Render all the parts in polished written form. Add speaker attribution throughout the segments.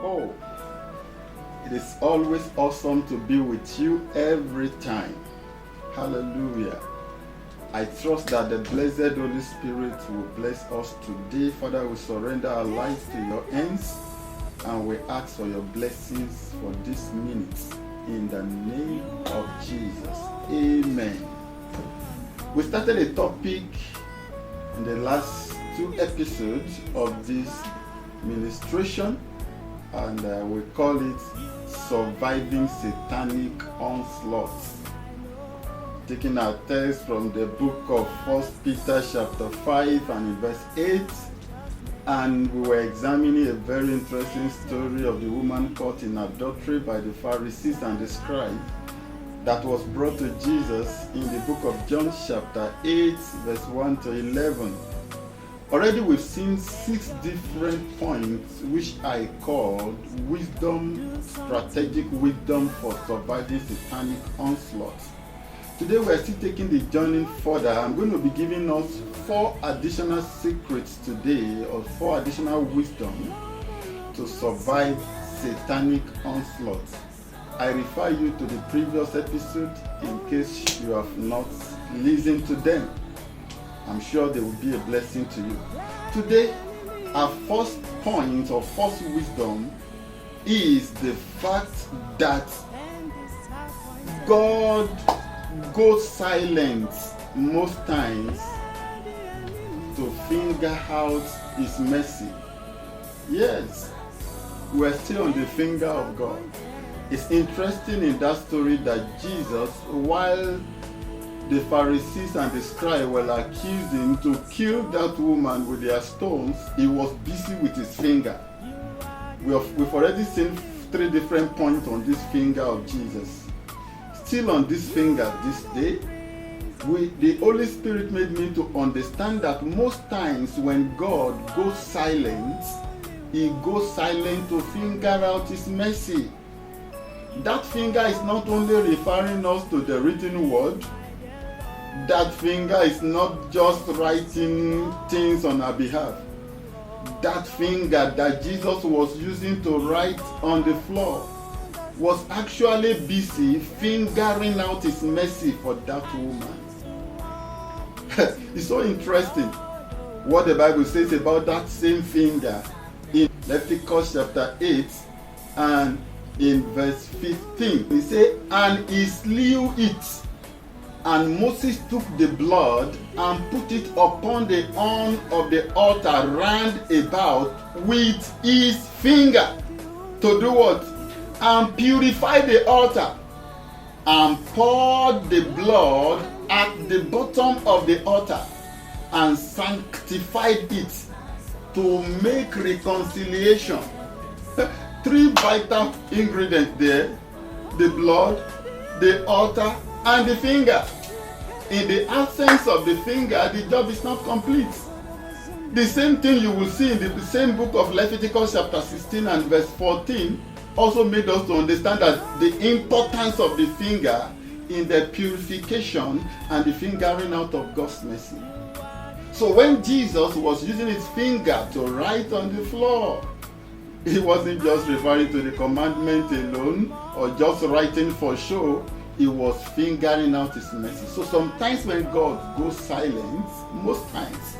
Speaker 1: Oh, it is always awesome to be with you every time. Hallelujah. I trust that the blessed Holy Spirit will bless us today. Father, we surrender our lives to your hands and we ask for your blessings for this minute. In the name of Jesus. Amen. We started a topic in the last 2 episodes of this ministration, and we call it Surviving Satanic Onslaughts. Taking our text from the book of 1 Peter chapter 5 and in verse 8. And we were examining a very interesting story of the woman caught in adultery by the Pharisees and the scribes that was brought to Jesus in the book of John chapter 8 verse 1 to 11. Already we've seen 6 different points which I called wisdom, strategic wisdom for surviving satanic onslaughts. Today we are still taking the journey further. I'm going to be giving us 4 additional secrets today, or 4 additional wisdom to survive satanic onslaughts. I refer you to the previous episode in case you have not listened to them. I'm sure they will be a blessing to you. Today, our first point or first wisdom is the fact that God goes silent most times to finger out his mercy. Yes, we're still on the finger of God. It's interesting in that story that Jesus, while the Pharisees and the scribes were accusing him to kill that woman with their stones, he was busy with his finger. We've already seen 3 different points on this finger of Jesus. Still on this finger this day, the Holy Spirit made me to understand that most times when God goes silent, he goes silent to finger out his mercy. That finger is not only referring us to the written word, that finger is not just writing things on our behalf. That finger that Jesus was using to write on the floor was actually busy fingering out his mercy for that woman. It's so interesting what the Bible says about that same finger in Leviticus chapter 8 and in verse 15. He said, and he slew it, and Moses took the blood and put it upon the horn of the altar round about with his finger. To do what? And purify the altar, and poured the blood at the bottom of the altar, and sanctified it to make reconciliation. 3 vital ingredients there: the blood, the altar, and the finger. In the absence of the finger, the job is not complete. The same thing you will see in the same book of Leviticus chapter 16 and verse 14 also made us to understand that the importance of the finger in the purification and the fingering out of God's mercy. So when Jesus was using his finger to write on the floor, he wasn't just referring to the commandment alone or just writing for show. He was fingering out his mercy. So sometimes when God goes silent, most times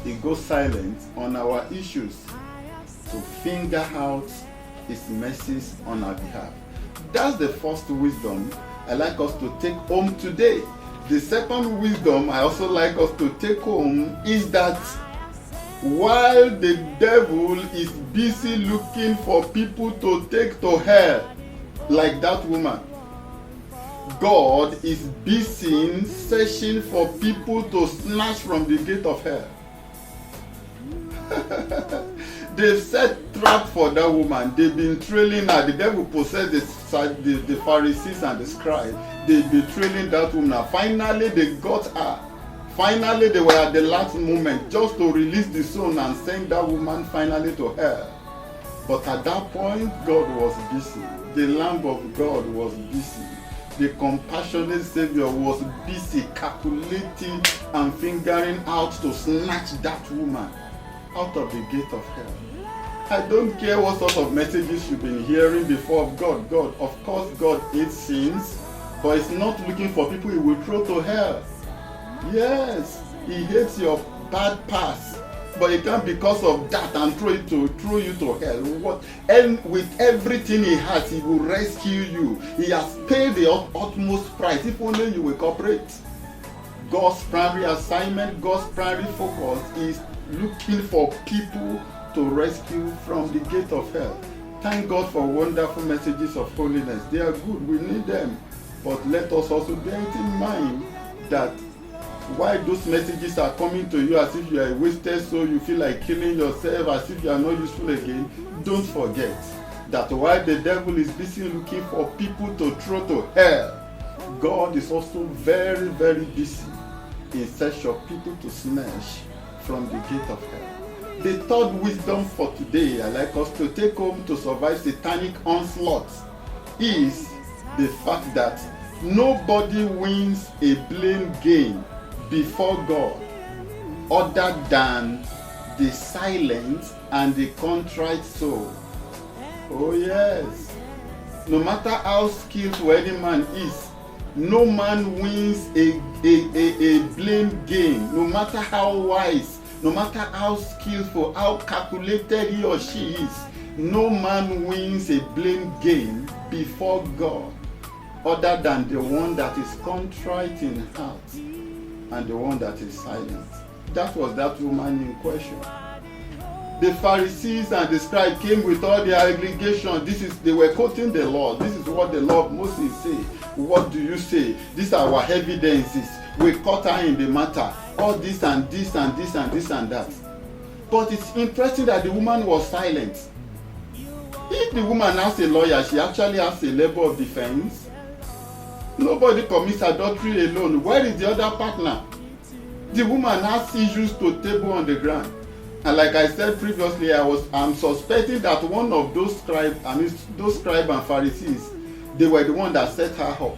Speaker 1: he goes silent on our issues to finger out his mercies on our behalf. That's the first wisdom I like us to take home today. The second wisdom I also like us to take home is that while the devil is busy looking for people to take to hell, like that woman, God is busy searching for people to snatch from the gate of hell. They've set trap for that woman. They've been trailing her. The devil possessed the Pharisees and the scribes. They've been trailing that woman. Finally, they got her. Finally, they were at the last moment just to release the soul and send that woman finally to hell. But at that point, God was busy. The Lamb of God was busy. the compassionate Savior was busy calculating and figuring out to snatch that woman out of the gate of hell. I don't care what sort of messages you've been hearing before of God. God, of course, God hates sins, but He's not looking for people He will throw to hell. Yes, He hates your bad past, but He can't because of that and throw you to hell. What? And with everything He has, He will rescue you. He has paid the utmost price. If only you will cooperate. God's primary assignment, God's primary focus is looking for people to rescue from the gate of hell. Thank God for wonderful messages of holiness. They are good. We need them. But let us also bear it in mind that while those messages are coming to you as if you are a wasted soul, you feel like killing yourself, as if you are not useful again, don't forget that while the devil is busy looking for people to throw to hell, God is also very, very busy in search of people to snatch from the gate of hell. The third wisdom for today I like us to take home to survive satanic onslaught is the fact that nobody wins a blame game before God other than the silent and the contrite soul. Oh yes. No matter how skillful any man is, no man wins a blame game. No matter how wise, no matter how skillful, how calculated he or she is, no man wins a blame game before God other than the one that is contrite in heart and the one that is silent. That was that woman in question. The Pharisees and the scribes came with all their aggregation. They were quoting the law. This is what the law of Moses say. What do you say? These are our evidences. We caught her in the matter. All this and this and this and this and that. But it's interesting that the woman was silent. If the woman has a lawyer, she actually has a labor of defense. Nobody commits adultery alone. Where is the other partner? The woman has issues to table on the ground. And like I said previously, I'm suspecting that one of those scribes and Pharisees, they were the one that set her up.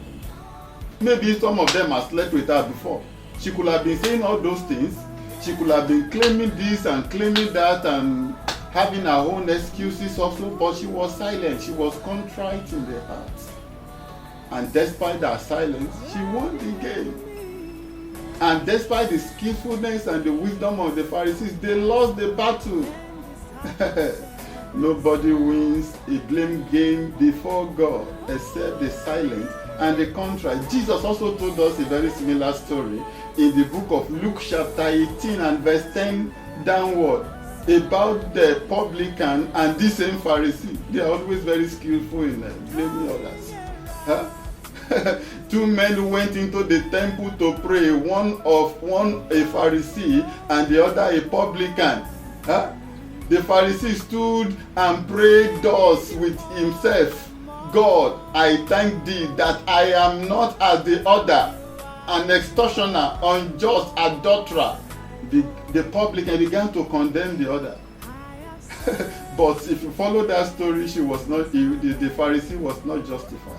Speaker 1: Maybe some of them have slept with her before. She could have been saying all those things. She could have been claiming this and claiming that and having her own excuses also, but she was silent. She was contrite in the heart. And despite her silence, she won the game. And despite the skillfulness and the wisdom of the Pharisees, they lost the battle. Nobody wins a blame game before God except the silent and the contrite. Jesus also told us a very similar story in the book of Luke chapter 18 and verse 10 downward about the publican and this same Pharisee. They are always very skillful in blaming others. Huh? Two men went into the temple to pray, one a Pharisee and the other a publican. Huh? The Pharisee stood and prayed thus with himself, God, I thank thee that I am not as the other, an extortioner, unjust, adulterer. The publican began to condemn the other. But if you follow that story, the Pharisee was not justified.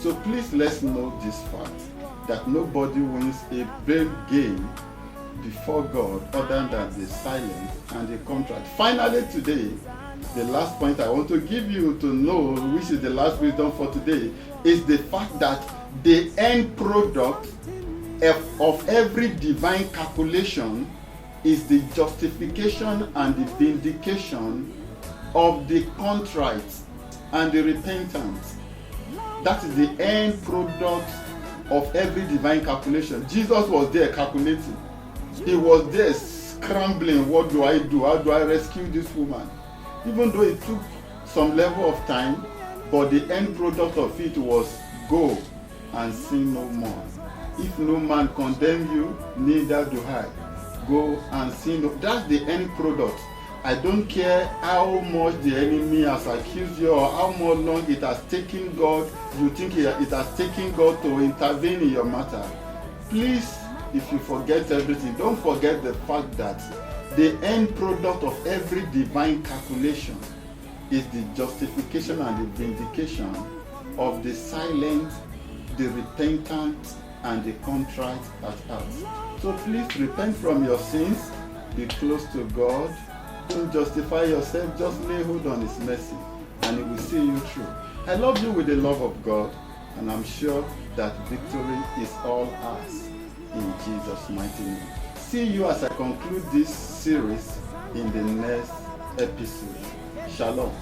Speaker 1: So please let's know this fact, that nobody wins a blame game before God other than the silent and the contrite. Finally today, the last point I want to give you to know, which is the last wisdom for today, is the fact that the end product of every divine calculation is the justification and the vindication of the contrite and the repentant. That is the end product of every divine calculation. Jesus was there calculating. He was there scrambling. What do I do? How do I rescue this woman? Even though it took some level of time, but the end product of it was go and sin no more. If no man condemn you, neither do I. Go and sin no. That's the end product. I don't care how much the enemy has accused you or how much long it has taken God, you think it has taken God to intervene in your matter. Please, if you forget everything, don't forget the fact that the end product of every divine calculation is the justification and the vindication of the silent the repentant and the contrite at heart. So please repent from your sins, be close to God, don't justify yourself, just lay hold on His mercy, and He will see you through. I love you with the love of God, and I'm sure that victory is all ours in Jesus' mighty name. See you as I conclude this series in the next episode. Shalom.